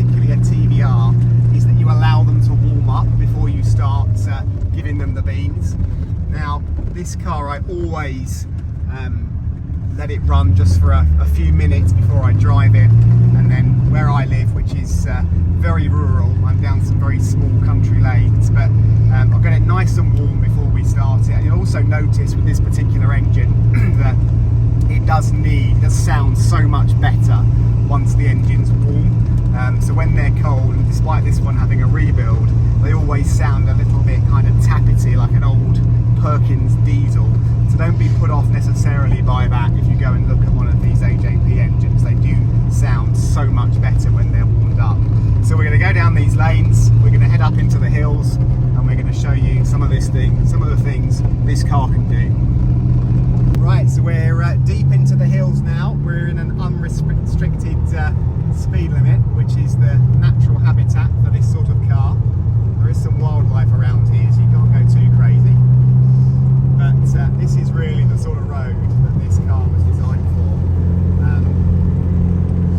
particularly a TVR, is that you allow them to warm up before you start giving them the beans. Now, this car I always let it run just for a few minutes before I drive it, and then where I live, which is very rural, I'm down some very small country lanes, but I'll get it nice and warm before we start it. And you'll also notice with this particular engine that it does sound so much better once the engine's warm. So when they're cold, and despite this one having a rebuild, they always sound a little bit kind of tappety, like an old Perkins diesel. So don't be put off necessarily by that if you go and look at one of these AJP engines. They do sound so much better when they're warmed up. So we're going to go down these lanes, we're going to head up into the hills, and we're going to show you some of the things this car can do. Right, so we're deep into the hills now. We're in an unrestricted speed limit, which is the natural habitat for this sort of car. There is some wildlife around here, so you can't go too crazy. But this is really the sort of road that this car was designed for.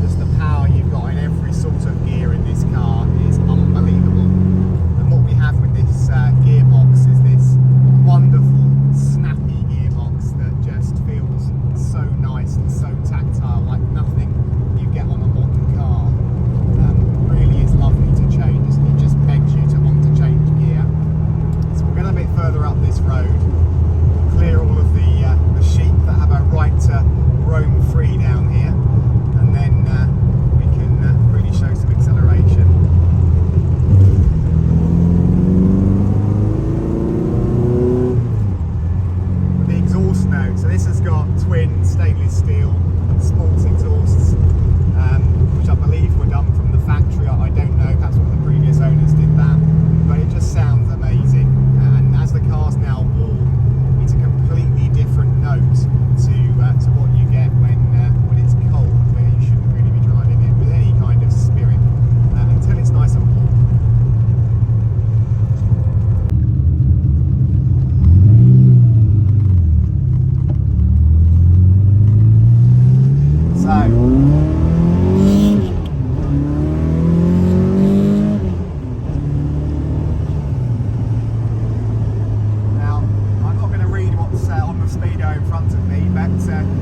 Just the power you've got in every sort of gear in this car is unbelievable. And what we have with this gearbox is this wonderful, snappy gearbox that just feels so nice and so tactile, like nothing you get on a modern car. Really is lovely to change. It just begs you to want to change gear. So we're going a bit further up this road, clear all of the sheep that have a right to roam free down here, and then we can really show some acceleration. The exhaust note, so this has got twin stainless steel sports exhausts, which I believe were done from the factory. I don't know, perhaps one of the previous owners did that, but it just sounds amazing. And as the car's now warm, it's a completely different note to what you get when it's cold, where you shouldn't really be driving it with any kind of spirit until it's nice and warm.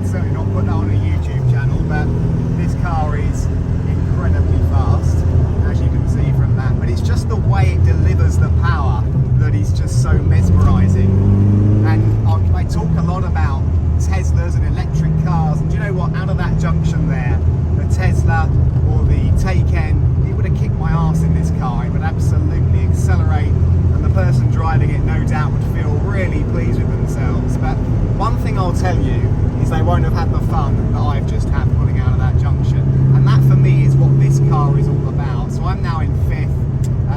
Certainly not put that on a YouTube channel, but this car is incredibly fast, as you can see from that. But it's just the way it delivers the power that is just so mesmerising. And I talk a lot about Teslas and electric cars, and do you know what? Out of that junction there, the Tesla or the Taycan, it would have kicked my arse in this car. It would absolutely accelerate, and the person driving it no doubt would feel really pleased with themselves. But one thing I'll tell you is they won't have had the fun that I've just had pulling out of that junction. And that for me is what this car is all about. So I'm now in fifth,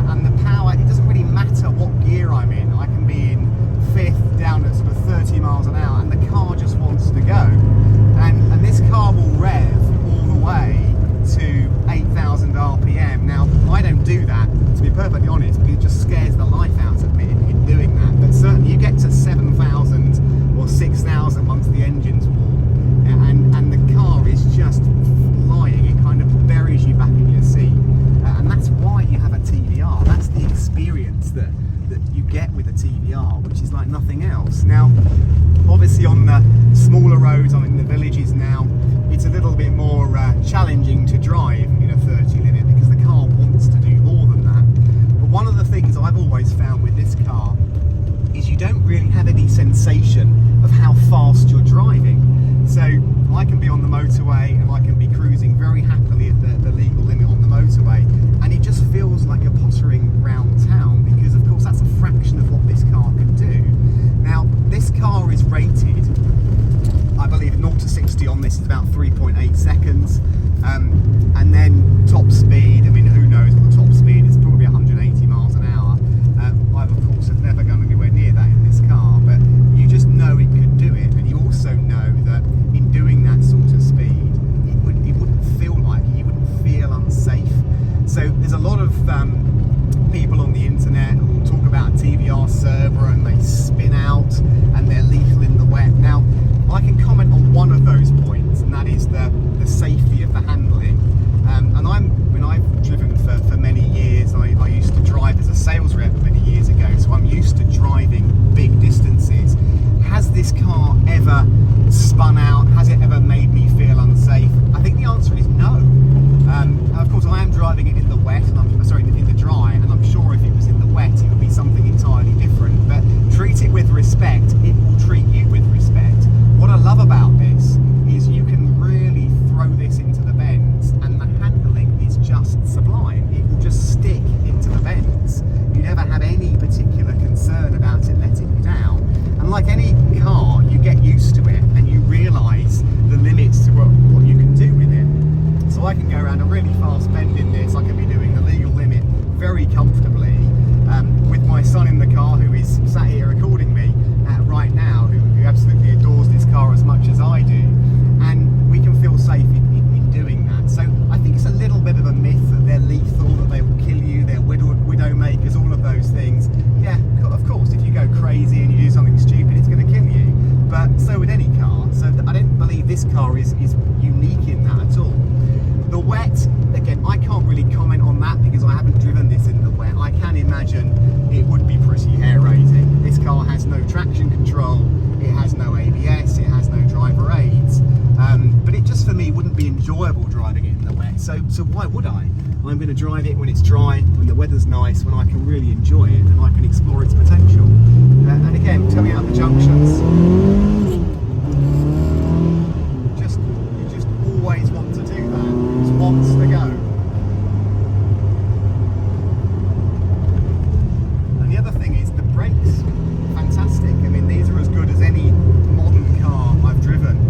and the power, it doesn't really matter what gear I'm in. I can be in fifth down at sort of 30 miles an hour and the car just wants to go. And this car will rev all the way to 8,000 RPM. Now, I don't do that, to be perfectly honest, because it just scares the life out of me in doing that. But certainly you get to 7,000 or 6,000 once the engine's warm, and the car is just flying. It kind of buries you back in your seat, and that's why you have a TVR. That's the experience that you get with a TVR, which is like nothing else. Now, obviously on the smaller roads, in the villages now, it's a little bit more challenging to drive in a 30 limit because the car wants to do more than that. But one of the things I've always found with this car is you don't really have any sensation of how fast you're driving. So I can be on the motorway and I can be cruising very happily at the legal limit on the motorway, and it just feels like you're pottering around town, because of course that's a fraction of what this car can do. Now, this car is rated, I believe 0 to 60 on this is about 3.8 seconds, and then top speed, I mean, who knows what the top speed is, probably 180 miles an hour. I of course have never gone anywhere near that in this car, but you just know it could do it, and you also know that in doing that sort of speed, it wouldn't feel like it, you wouldn't feel unsafe. So there's a lot of people on the internet who will talk about TVR Cerbera and they spin out and they're lethal in the wet. Now, I can comment on one of those points, and that is the safety of the handling. And when I've driven driving it in the wet, and I'm sorry, in the dry, and I'm sure if it was in the wet, it would be something entirely different. But treat it with respect, it will treat you with respect. What I love about this is you can really throw this into the bends, and the handling is just sublime. It will just stick into the bends. You never have any particular concern about it letting you down. And like any car, you get used to it and you realise the limits to what you can do with it. So I can go around a really fast bend in this. I can be doing the legal limit very comfortably with my son in the car, who is sat here recording me right now, who absolutely adores this car as much as I do, and we can feel safe in doing that. So I think it's a little bit of a myth that they're lethal, that they will kill you, they're widow makers, all of those things. Yeah, of course, if you go crazy and you do something stupid, it's going to kill you. But so would any car. So I don't believe this car is unique in that at all. The wet, again, I can't really comment on that because I haven't driven this in the wet. I can imagine it would be pretty hair-raising. This car has no traction control, it has no ABS, it has no driver aids, but it just for me wouldn't be enjoyable driving it in the wet. So why would I? I'm going to drive it when it's dry, when the weather's nice, when I can really enjoy it and I can explore its potential. And again, tell me out the junctions. You just always want to do that. Just wants to go. And the other thing is the brakes. Fantastic. I mean, these are as good as any modern car I've driven.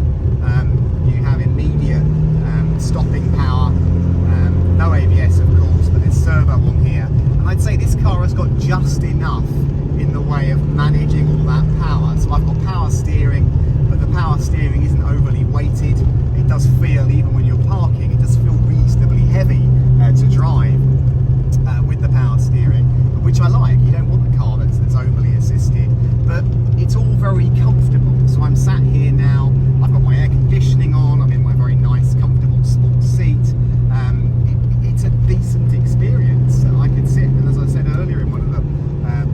You have immediate stopping power. No ABS, of course, but there's servo on here. And I'd say this car has got just enough in the way of managing all that power. So I've got power steering, but the power steering isn't overly weighted. It does feel, even when you're parking, it does feel reasonably heavy to drive with the power steering, which I like. You don't want a car that's overly assisted, but it's all very comfortable. So I'm sat here now, I've got my air conditioning on, I'm in my very nice, comfortable sports seat. It's a decent experience. I could sit, and as I said earlier in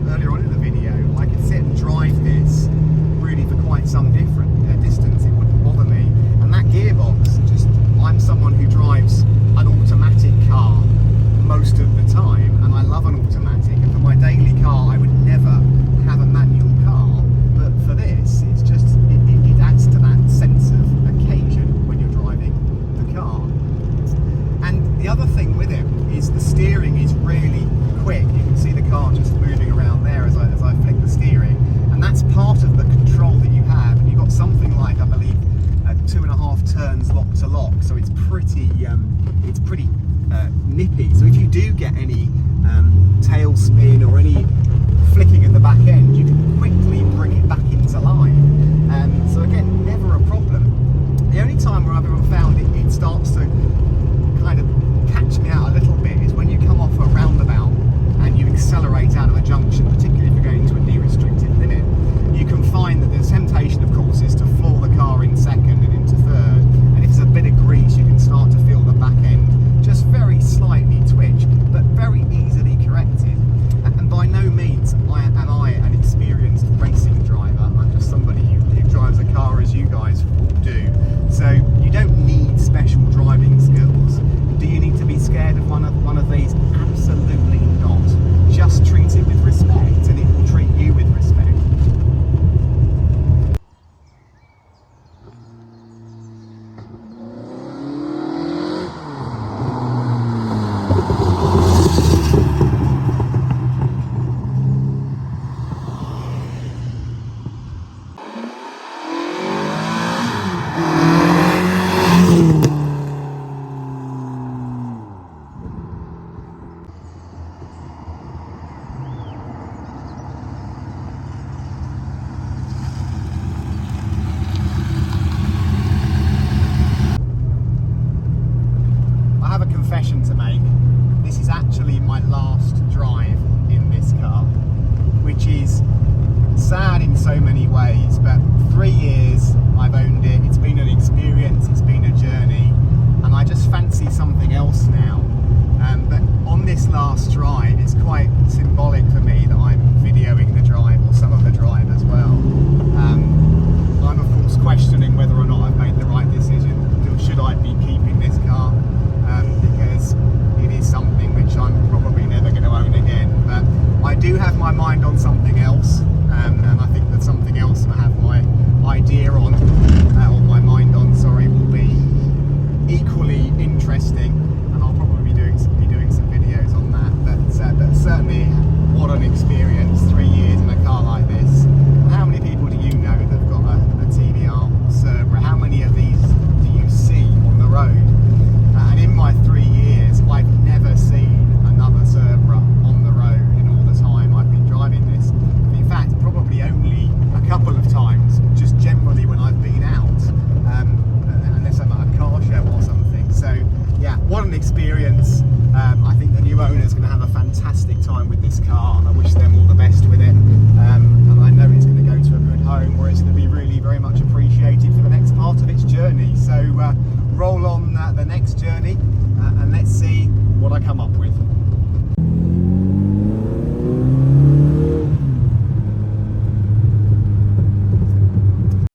earlier on in the video, I could sit and drive this really for quite some different distance. It wouldn't bother me. And that gearbox, I'm someone who drives an automatic car most of the time, and I love an automatic. And for my daily car, I would never have a manual car. But for this, it adds to that sense of occasion when you're driving the car. And the other thing with it is the steering is really quick. You can see the car just moving around there as I flick the steering, and that's part of the control that you have. And you've got something like, I believe, 2.5 turns lock to lock, so it's pretty nippy. So if you do get any tail spin or any flicking at the back end, you can quickly bring it back into line.